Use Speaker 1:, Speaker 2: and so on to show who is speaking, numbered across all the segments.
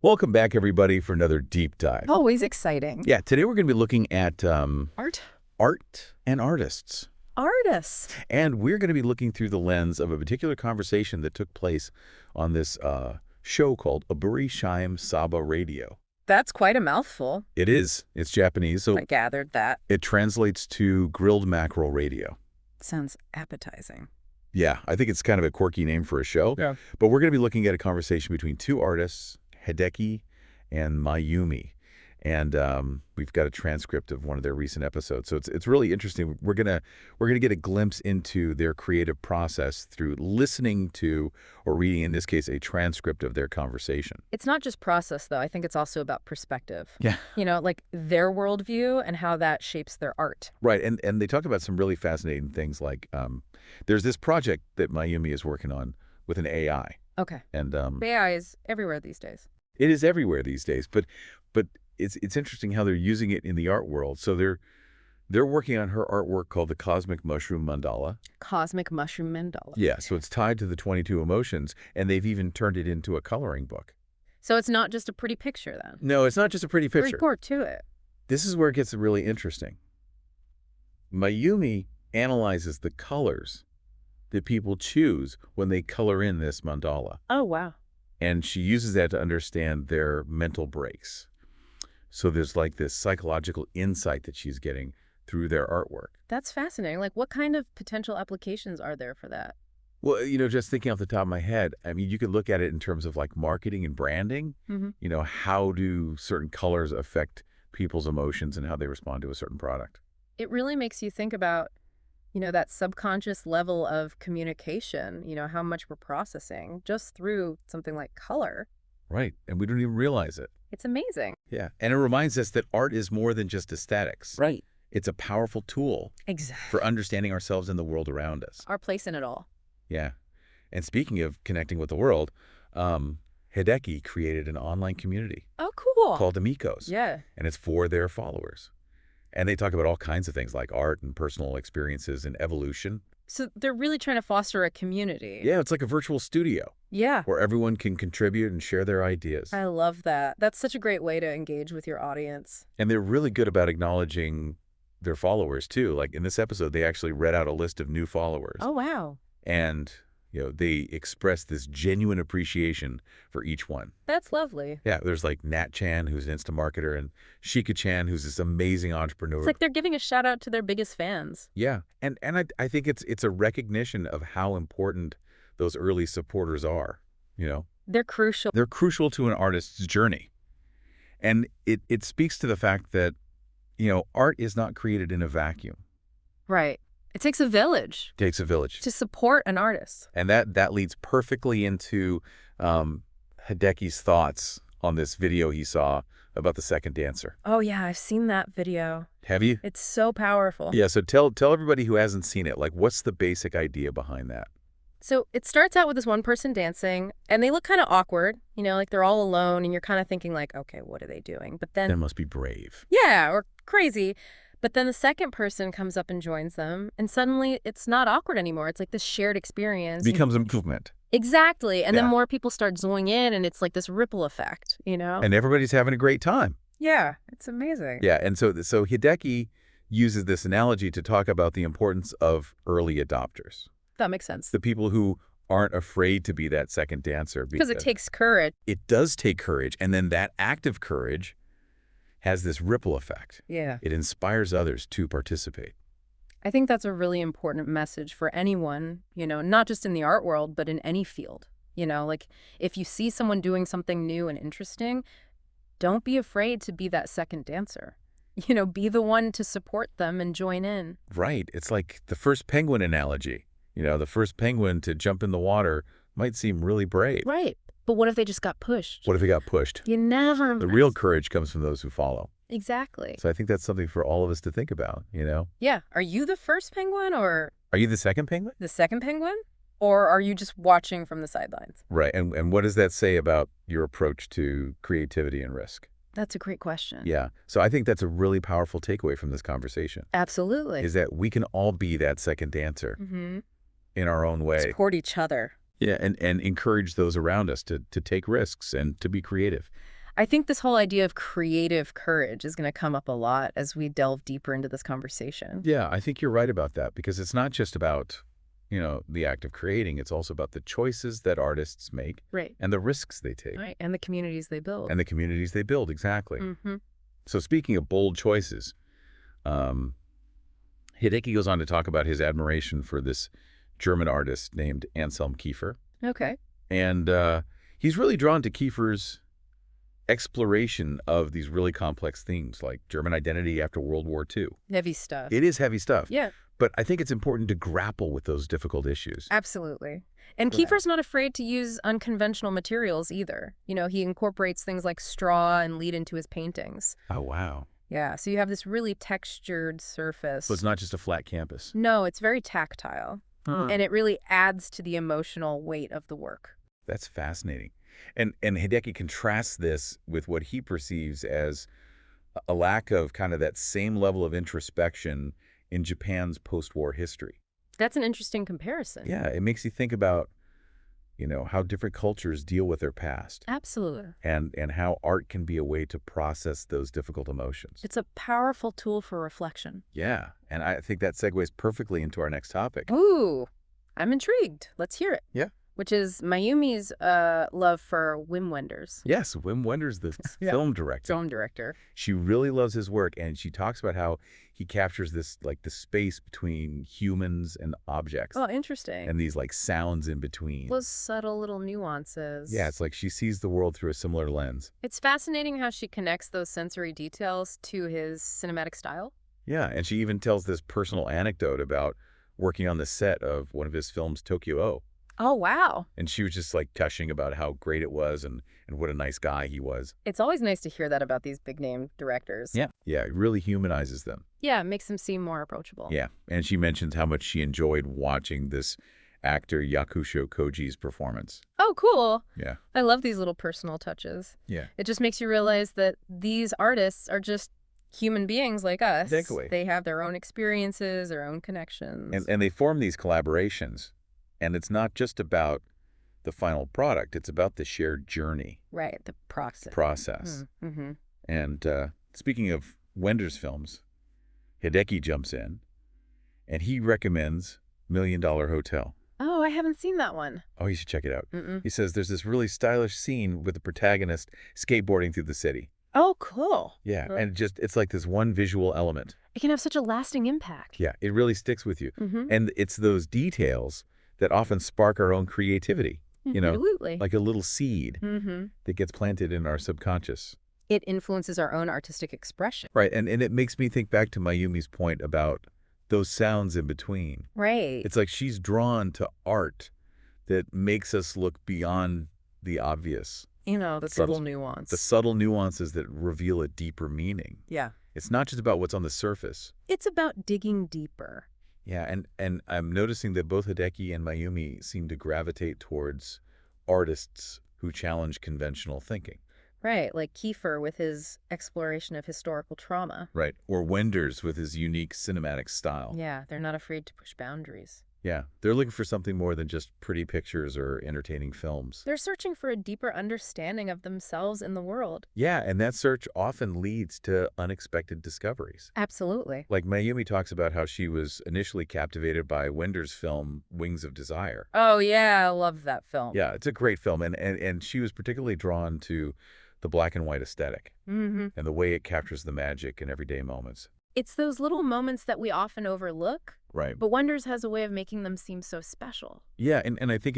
Speaker 1: Welcome back, everybody, for another deep dive.
Speaker 2: Always exciting.
Speaker 1: Yeah, today we're going to be looking at
Speaker 2: Art
Speaker 1: and artists.
Speaker 2: artists.
Speaker 1: And we're going to be looking through the lens of a particular conversation that took place on this show called炙り〆鯖Radio.
Speaker 2: That's quite a mouthful.
Speaker 1: It is. It's Japanese, so
Speaker 2: I gathered that.
Speaker 1: it translates to grilled mackerel radio.
Speaker 2: Sounds appetizing.
Speaker 1: Yeah, I think it's kind of a quirky name for a show.
Speaker 2: Yeah.
Speaker 1: But we're going to be looking at a conversation between two artists, hideki and Mayumi. And we've got a transcript of one of their recent episodes. So it's really interesting. We're gonna get a glimpse into their creative process through listening to, or reading, in this case, a transcript of their conversation.
Speaker 2: It's not just process, though. I think it's also about perspective.
Speaker 1: Yeah.
Speaker 2: You know, like their worldview and how that shapes their art.
Speaker 1: Right. And they talk about some really fascinating things like there's this project that Mayumi is working on with an AI.
Speaker 2: Okay.
Speaker 1: And
Speaker 2: AI is everywhere these days.
Speaker 1: it is everywhere these days. But it's interesting how they're using it in the art world. So they're working on her artwork called the Cosmic Mushroom Mandala.
Speaker 2: Cosmic Mushroom Mandala.
Speaker 1: Yeah, so it's tied to the 22 emotions, and they've even turned it into a coloring book.
Speaker 2: So it's not just a pretty picture, then.
Speaker 1: No, it's not just a pretty picture.
Speaker 2: There's more to it.
Speaker 1: This is where it gets really interesting. Mayumi analyzes the colors that people choose when they color in this mandala.
Speaker 2: Oh, wow.
Speaker 1: And she uses that to understand their mental breaks. So there's like this psychological insight that she's getting through their artwork.
Speaker 2: That's fascinating. Like, what kind of potential applications are there for that?
Speaker 1: Well, just thinking off the top of my head, I mean, you could look at it in terms of like marketing and branding.
Speaker 2: Mm-hmm.
Speaker 1: How do certain colors affect people's emotions and how they respond to a certain product?
Speaker 2: It really makes you think about, that subconscious level of communication, how much we're processing just through something like color.
Speaker 1: Right. And we don't even realize it.
Speaker 2: It's amazing.
Speaker 1: Yeah. And it reminds us that art is more than just aesthetics.
Speaker 2: Right.
Speaker 1: It's a powerful tool
Speaker 2: Exactly.
Speaker 1: for understanding ourselves and the world around us.
Speaker 2: Our place in it all.
Speaker 1: Yeah. And speaking of connecting with the world, Hideki created an online community
Speaker 2: Oh, cool.
Speaker 1: called Amigos.
Speaker 2: Yeah.
Speaker 1: And it's for their followers. And they talk about all kinds of things like art and personal experiences and evolution.
Speaker 2: So they're really trying to foster a community.
Speaker 1: Yeah, it's like a virtual studio
Speaker 2: Yeah.
Speaker 1: where everyone can contribute and share their ideas.
Speaker 2: I love that. That's such a great way to engage with your audience.
Speaker 1: And they're really good about acknowledging their followers, too. Like in this episode, they actually read out a list of new followers.
Speaker 2: Oh, wow.
Speaker 1: And, they express this genuine appreciation for each one.
Speaker 2: That's lovely.
Speaker 1: Yeah, there's like Nat Chan, who's an Insta marketer, and Shika Chan, who's this amazing entrepreneur.
Speaker 2: It's like they're giving a shout out to their biggest fans.
Speaker 1: Yeah, and I think it's a recognition of how important those early supporters are,
Speaker 2: They're crucial.
Speaker 1: They're crucial to an artist's journey. And it speaks to the fact that, art is not created in a vacuum.
Speaker 2: Right. It takes a village
Speaker 1: It takes a village.
Speaker 2: to support an artist.
Speaker 1: And that leads perfectly into Hideki's thoughts on this video he saw about the second dancer.
Speaker 2: Oh, yeah. I've seen that video.
Speaker 1: Have you?
Speaker 2: It's so powerful.
Speaker 1: Yeah, so tell everybody who hasn't seen it, like, what's the basic idea behind that?
Speaker 2: So it starts out with this one person dancing, and they look kind of awkward, like they're all alone, and you're kind of thinking like, okay, what are they doing? But then,
Speaker 1: That must be brave.
Speaker 2: yeah, or crazy. But then the second person comes up and joins them, and suddenly it's not awkward anymore. It's like this shared experience.
Speaker 1: Becomes a movement.
Speaker 2: Exactly. And then
Speaker 1: Yeah.
Speaker 2: more people start zooming in, and it's like this ripple effect,
Speaker 1: And everybody's having a great time.
Speaker 2: Yeah, it's amazing.
Speaker 1: Yeah, and so Hideki uses this analogy to talk about the importance of early adopters.
Speaker 2: That makes sense.
Speaker 1: The people who aren't afraid to be that second dancer.
Speaker 2: Because it takes courage.
Speaker 1: It does take courage, and then that act of courage has this ripple effect.
Speaker 2: Yeah.
Speaker 1: It inspires others to participate.
Speaker 2: I think that's a really important message for anyone, not just in the art world, but in any field. Like if you see someone doing something new and interesting, don't be afraid to be that second dancer. Be the one to support them and join in.
Speaker 1: Right. It's like the first penguin analogy. The first penguin to jump in the water might seem really brave.
Speaker 2: Right. But what if they just got pushed?
Speaker 1: What if he got pushed?
Speaker 2: You never.
Speaker 1: The real courage comes from those who follow.
Speaker 2: Exactly.
Speaker 1: So I think that's something for all of us to think about,
Speaker 2: Yeah. Are you the first penguin or
Speaker 1: Are you the second penguin?
Speaker 2: the second penguin? Or are you just watching from the sidelines?
Speaker 1: Right. And what does that say about your approach to creativity and risk?
Speaker 2: That's a great question.
Speaker 1: Yeah. So I think that's a really powerful takeaway from this conversation.
Speaker 2: Absolutely.
Speaker 1: Is that we can all be that second dancer
Speaker 2: Mm-hmm.
Speaker 1: in our own way.
Speaker 2: Support each other.
Speaker 1: Yeah, and encourage those around us to take risks and to be creative.
Speaker 2: I think this whole idea of creative courage is going to come up a lot as we delve deeper into this conversation.
Speaker 1: Yeah, I think you're right about that because it's not just about, the act of creating. It's also about the choices that artists make
Speaker 2: Right.
Speaker 1: and the risks they take
Speaker 2: Right. And the communities they build.
Speaker 1: and the communities they build. Exactly.
Speaker 2: Mm-hmm.
Speaker 1: So speaking of bold choices, Hideki goes on to talk about his admiration for this German artist named Anselm Kiefer.
Speaker 2: Okay.
Speaker 1: And he's really drawn to Kiefer's exploration of these really complex themes like German identity after World War II.
Speaker 2: Heavy stuff.
Speaker 1: It is heavy stuff.
Speaker 2: Yeah.
Speaker 1: But I think it's important to grapple with those difficult issues.
Speaker 2: Absolutely. And
Speaker 1: Right.
Speaker 2: Kiefer's not afraid to use unconventional materials either. He incorporates things like straw and lead into his paintings.
Speaker 1: Oh, wow.
Speaker 2: Yeah, so you have this really textured surface.
Speaker 1: So it's not just a flat canvas.
Speaker 2: No, it's very tactile. And it really adds to the emotional weight of the work.
Speaker 1: That's fascinating. And Hideki contrasts this with what he perceives as a lack of kind of that same level of introspection in Japan's post-war history.
Speaker 2: That's an interesting comparison.
Speaker 1: Yeah, it makes you think about, how different cultures deal with their past
Speaker 2: Absolutely.
Speaker 1: and how art can be a way to process those difficult emotions.
Speaker 2: It's a powerful tool for reflection.
Speaker 1: Yeah, and I think that segues perfectly into our next topic.
Speaker 2: Ooh, I'm intrigued. Let's hear it.
Speaker 1: Yeah.
Speaker 2: Which is Mayumi's love for Wim Wenders,
Speaker 1: Yes, Wim Wenders, the
Speaker 2: Yeah.
Speaker 1: film director.
Speaker 2: film director.
Speaker 1: She really loves his work, and she talks about how he captures this, like, the space between humans and objects.
Speaker 2: Oh, interesting.
Speaker 1: And these, like, sounds in between.
Speaker 2: Those subtle little nuances.
Speaker 1: Yeah, it's like she sees the world through a similar lens.
Speaker 2: It's fascinating how she connects those sensory details to his cinematic style.
Speaker 1: Yeah, and she even tells this personal anecdote about working on the set of one of his films, Tokyo O.
Speaker 2: Oh, wow.
Speaker 1: And she was just, like, gushing about how great it was and what a nice guy he was.
Speaker 2: It's always nice to hear that about these big-name directors.
Speaker 1: Yeah, it really humanizes them.
Speaker 2: Yeah, it makes them seem more approachable.
Speaker 1: Yeah, and she mentions how much she enjoyed watching this actor Yakusho Koji's performance.
Speaker 2: Oh, cool.
Speaker 1: Yeah.
Speaker 2: I love these little personal touches.
Speaker 1: Yeah.
Speaker 2: It just makes you realize that these artists are just human beings like us.
Speaker 1: Exactly.
Speaker 2: They have their own experiences, their own connections.
Speaker 1: And they form these collaborations, and it's not just about the final product, it's about the shared journey.
Speaker 2: Right, the process.
Speaker 1: Process. And speaking of Wenders films, Hideki jumps in, and he recommends $1 Million Hotel.
Speaker 2: Oh, I haven't seen that one.
Speaker 1: Oh, you should check it out.
Speaker 2: Mm-mm.
Speaker 1: He says there's this really stylish scene with the protagonist skateboarding through the city.
Speaker 2: Oh, cool.
Speaker 1: Yeah,
Speaker 2: Huh.
Speaker 1: and it's like this one visual element.
Speaker 2: It can have such a lasting impact.
Speaker 1: Yeah, it really sticks with you.
Speaker 2: Mm-hmm.
Speaker 1: And it's those details that often spark our own creativity,
Speaker 2: Absolutely.
Speaker 1: like a little seed
Speaker 2: Mm-hmm.
Speaker 1: that gets planted in our subconscious.
Speaker 2: It influences our own artistic expression.
Speaker 1: Right, and it makes me think back to Mayumi's point about those sounds in between.
Speaker 2: Right.
Speaker 1: It's like she's drawn to art that makes us look beyond the obvious,
Speaker 2: the subtle nuance.
Speaker 1: the subtle nuances that reveal a deeper meaning.
Speaker 2: Yeah.
Speaker 1: It's not just about what's on the surface.
Speaker 2: It's about digging deeper.
Speaker 1: Yeah, and I'm noticing that both Hideki and Mayumi seem to gravitate towards artists who challenge conventional thinking.
Speaker 2: Right, like Kiefer with his exploration of historical trauma.
Speaker 1: Right, or Wenders with his unique cinematic style.
Speaker 2: Yeah, they're not afraid to push boundaries.
Speaker 1: Yeah, they're looking for something more than just pretty pictures or entertaining films.
Speaker 2: They're searching for a deeper understanding of themselves in the world.
Speaker 1: Yeah, and that search often leads to unexpected discoveries.
Speaker 2: Absolutely.
Speaker 1: Like Mayumi talks about how she was initially captivated by Wenders' film Wings of Desire.
Speaker 2: Oh, yeah, I love that film.
Speaker 1: Yeah, it's a great film, and she was particularly drawn to the black and white aesthetic
Speaker 2: Mm-hmm.
Speaker 1: and the way it captures the magic in everyday moments.
Speaker 2: It's those little moments that we often overlook,
Speaker 1: Right.
Speaker 2: but Wonders has a way of making them seem so special.
Speaker 1: Yeah, and I think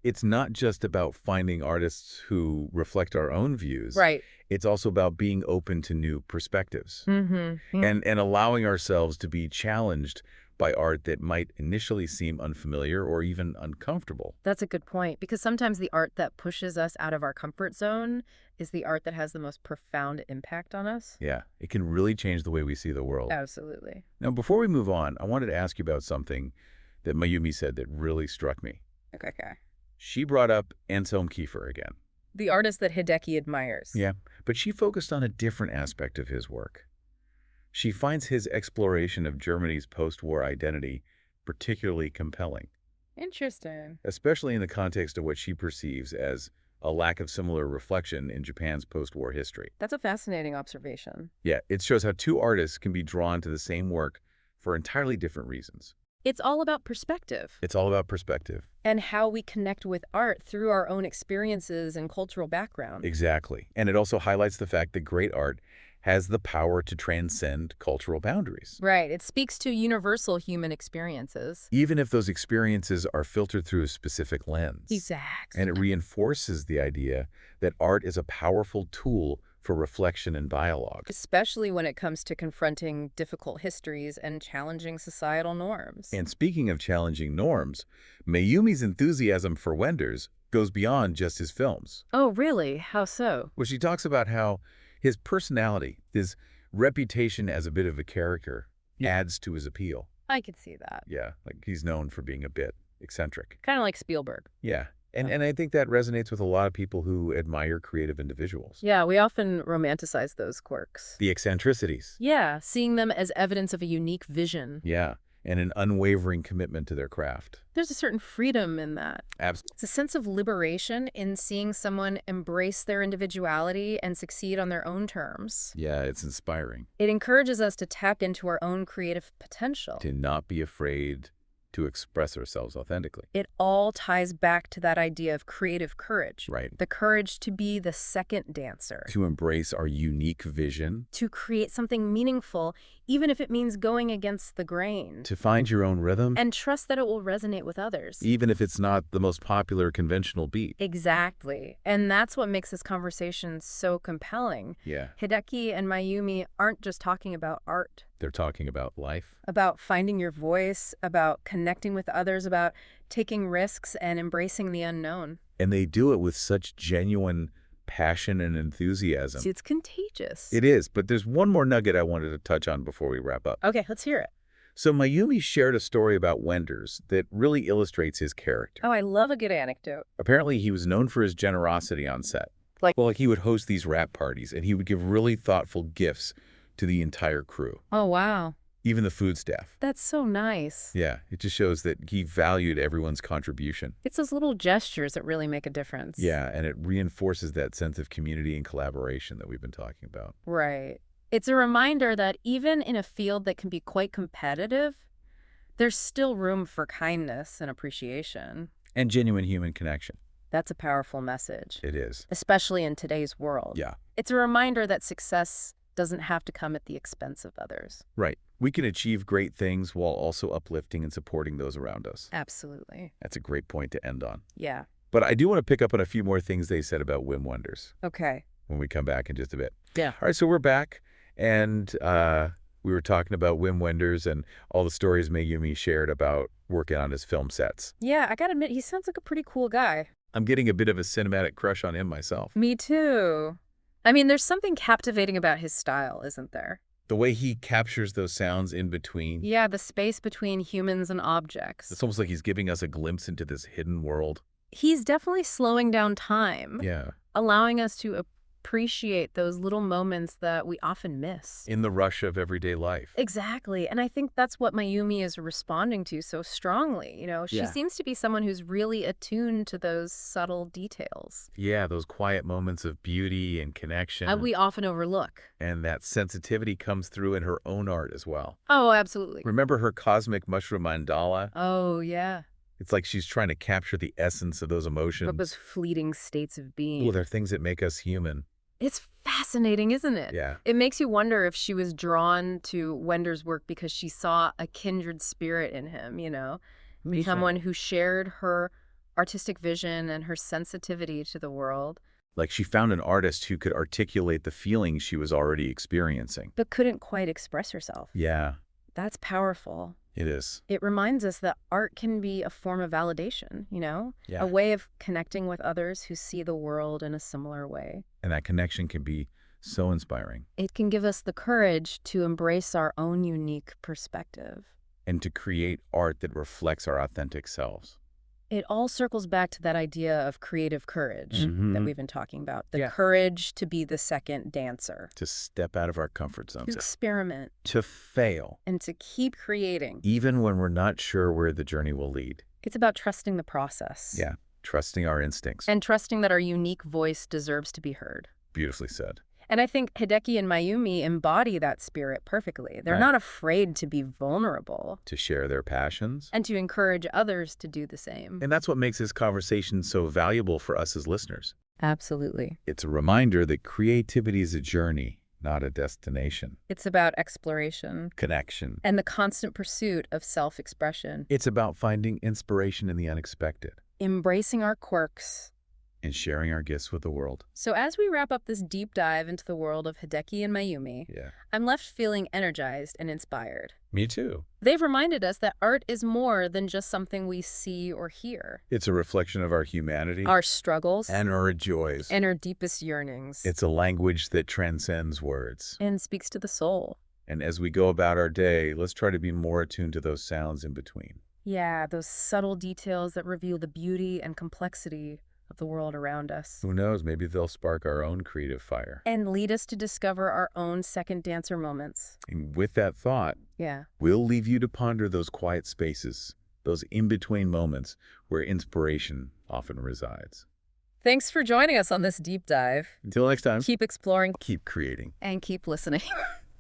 Speaker 1: it's not just about finding artists who reflect our own views.
Speaker 2: Right.
Speaker 1: It's also about being open to new perspectives
Speaker 2: Mm-hmm.
Speaker 1: and allowing ourselves to be challenged by art that might initially seem unfamiliar or even uncomfortable.
Speaker 2: That's a good point, because sometimes the art that pushes us out of our comfort zone is the art that has the most profound impact on us.
Speaker 1: Yeah, it can really change the way we see the world.
Speaker 2: Absolutely.
Speaker 1: Now, before we move on, I wanted to ask you about something that Mayumi said that really struck me.
Speaker 2: Okay.
Speaker 1: She brought up Anselm Kiefer again.
Speaker 2: The artist that Hideki admires.
Speaker 1: Yeah, but she focused on a different aspect of his work. She finds his exploration of Germany's post-war identity particularly compelling.
Speaker 2: Interesting.
Speaker 1: especially in the context of what she perceives as a lack of similar reflection in Japan's post-war history.
Speaker 2: That's a fascinating observation.
Speaker 1: Yeah, it shows how two artists can be drawn to the same work for entirely different reasons.
Speaker 2: It's all about perspective
Speaker 1: It's all about perspective.
Speaker 2: and how we connect with art through our own experiences and cultural background.
Speaker 1: Exactly. And it also highlights the fact that great art has the power to transcend cultural boundaries.
Speaker 2: Right. It speaks to universal human experiences.
Speaker 1: Even if those experiences are filtered through a specific lens.
Speaker 2: Exactly.
Speaker 1: And it reinforces the idea that art is a powerful tool for reflection and dialogue.
Speaker 2: Especially when it comes to confronting difficult histories and challenging societal norms.
Speaker 1: And speaking of challenging norms, Mayumi's enthusiasm for Wenders goes beyond just his films.
Speaker 2: Oh, really? How so?
Speaker 1: Well, she talks about how his personality, his reputation as a bit of a character, adds to his appeal.
Speaker 2: I could see that.
Speaker 1: Yeah, like he's known for being a bit eccentric.
Speaker 2: Kind of like Spielberg.
Speaker 1: Yeah, and I think that resonates with a lot of people who admire creative individuals.
Speaker 2: Yeah, we often romanticize those quirks.
Speaker 1: The eccentricities.
Speaker 2: Yeah, seeing them as evidence of a unique vision.
Speaker 1: Yeah, and an unwavering commitment to their craft.
Speaker 2: There's a certain freedom in that.
Speaker 1: Absolutely.
Speaker 2: It's a sense of liberation in seeing someone embrace their individuality and succeed on their own terms.
Speaker 1: Yeah, it's inspiring.
Speaker 2: It encourages us to tap into our own creative potential.
Speaker 1: To not be afraid to express ourselves authentically.
Speaker 2: It all ties back to that idea of creative courage.
Speaker 1: Right.
Speaker 2: The courage to be the second dancer.
Speaker 1: To embrace our unique vision.
Speaker 2: To create something meaningful, even if it means going against the grain.
Speaker 1: To find your own rhythm.
Speaker 2: And trust that it will resonate with others.
Speaker 1: Even if it's not the most popular conventional beat.
Speaker 2: Exactly. And that's what makes this conversation so compelling.
Speaker 1: Yeah.
Speaker 2: Hideki and Mayumi aren't just talking about art.
Speaker 1: They're talking about life.
Speaker 2: About finding your voice, about connecting with others, about taking risks and embracing the unknown.
Speaker 1: And they do it with such genuine passion and enthusiasm.
Speaker 2: See, it's contagious.
Speaker 1: It is, but there's one more nugget I wanted to touch on before we wrap up.
Speaker 2: Okay, let's hear it.
Speaker 1: So Mayumi shared a story about Wenders that really illustrates his character.
Speaker 2: Oh, I love a good anecdote.
Speaker 1: Apparently, he was known for his like he would host these rap parties, and he would give really thoughtful gifts to the entire crew,
Speaker 2: Oh, wow.
Speaker 1: even the food staff.
Speaker 2: That's so nice.
Speaker 1: Yeah, it just shows that he valued everyone's contribution.
Speaker 2: It's those little gestures that really make a difference.
Speaker 1: Yeah, and it reinforces that sense of community and collaboration that we've been talking about.
Speaker 2: Right. It's a reminder that even in a field that can be quite competitive, there's still room for kindness and appreciation.
Speaker 1: And genuine human connection.
Speaker 2: That's a powerful message.
Speaker 1: It is.
Speaker 2: Especially in today's world.
Speaker 1: Yeah.
Speaker 2: It's a reminder that success doesn't have to come at the expense of others.
Speaker 1: Right. We can achieve great things while also uplifting and supporting those around us.
Speaker 2: Absolutely.
Speaker 1: That's a great point to end on.
Speaker 2: Yeah.
Speaker 1: But I do want to pick up on a few more things they said about Wim Wenders
Speaker 2: Okay.
Speaker 1: when we come back in just a bit.
Speaker 2: Yeah.
Speaker 1: All right, so we're back, and we were talking about Wim Wenders and all the stories Mayumi shared about working on his film sets.
Speaker 2: Yeah, I gotta admit, he sounds like a pretty cool guy.
Speaker 1: I'm getting a bit of a cinematic crush on him myself.
Speaker 2: Me too. I mean, there's something captivating about his style, isn't there?
Speaker 1: The way he captures those sounds in between.
Speaker 2: Yeah, the space between humans and objects.
Speaker 1: It's almost like he's giving us a glimpse into this hidden world.
Speaker 2: He's definitely slowing down time.
Speaker 1: Yeah.
Speaker 2: Allowing us to appreciate those little moments that we often miss.
Speaker 1: In the rush of everyday life.
Speaker 2: Exactly. And I think that's what Mayumi is responding to so strongly. You know, she seems to be someone who's really attuned to those subtle details.
Speaker 1: Yeah, those quiet moments of beauty and connection.
Speaker 2: We often overlook.
Speaker 1: And that sensitivity comes through in her own art as well.
Speaker 2: Oh, absolutely.
Speaker 1: Remember her cosmic mushroom mandala?
Speaker 2: Oh, yeah.
Speaker 1: It's like she's trying to capture the essence of those emotions.
Speaker 2: Those fleeting states of being.
Speaker 1: Well, they're things that make us human.
Speaker 2: It's fascinating, isn't it?
Speaker 1: Yeah.
Speaker 2: It makes you wonder if she was drawn to Wender's work because she saw a kindred spirit in him, you know? Someone who shared her artistic vision and her sensitivity to the world.
Speaker 1: Like she found an artist who could articulate the feelings she was already experiencing.
Speaker 2: But couldn't quite express herself.
Speaker 1: Yeah.
Speaker 2: That's powerful.
Speaker 1: It is.
Speaker 2: It reminds us that art can be a form of validation, you know?
Speaker 1: Yeah.
Speaker 2: A way of connecting with others who see the world in a similar way.
Speaker 1: And that connection can be so inspiring.
Speaker 2: It can give us the courage to embrace our own unique perspective.
Speaker 1: And to create art that reflects our authentic selves.
Speaker 2: It all circles back to that idea of creative courage that we've been talking about. The courage to be the second dancer.
Speaker 1: To step out of our comfort zones.
Speaker 2: To experiment.
Speaker 1: To fail.
Speaker 2: And to keep creating.
Speaker 1: Even when we're not sure where the journey will lead.
Speaker 2: It's about trusting the process.
Speaker 1: Yeah, trusting our instincts.
Speaker 2: And trusting that our unique voice deserves to be heard.
Speaker 1: Beautifully said.
Speaker 2: And I think Hideki and Mayumi embody that spirit perfectly. They're
Speaker 1: Right.
Speaker 2: not afraid to be vulnerable.
Speaker 1: To share their passions.
Speaker 2: And to encourage others to do the same.
Speaker 1: And that's what makes this conversation so valuable for us as listeners.
Speaker 2: Absolutely.
Speaker 1: It's a reminder that creativity is a journey, not a destination.
Speaker 2: It's about exploration.
Speaker 1: Connection.
Speaker 2: And the constant pursuit of self-expression.
Speaker 1: It's about finding inspiration in the unexpected.
Speaker 2: Embracing our quirks.
Speaker 1: And sharing our gifts with the world.
Speaker 2: So as we wrap up this deep dive into the world of Hideki and Mayumi, I'm left feeling energized and inspired.
Speaker 1: Me too.
Speaker 2: They've reminded us that art is more than just something we see or hear.
Speaker 1: It's a reflection of our humanity.
Speaker 2: Our struggles.
Speaker 1: And our joys.
Speaker 2: And our deepest yearnings.
Speaker 1: It's a language that transcends words.
Speaker 2: And speaks to the soul.
Speaker 1: And as we go about our day, let's try to be more attuned to those sounds in between.
Speaker 2: Yeah, those subtle details that reveal the beauty and complexity of the world around us.
Speaker 1: Who knows, maybe they'll spark our own creative fire.
Speaker 2: And lead us to discover our own second dancer moments.
Speaker 1: And with that thought,
Speaker 2: Yeah,
Speaker 1: we'll leave you to ponder those quiet spaces, those in-between moments where inspiration often resides.
Speaker 2: Thanks for joining us on this deep dive.
Speaker 1: Until next time,
Speaker 2: Keep exploring
Speaker 1: keep creating.
Speaker 2: and keep listening.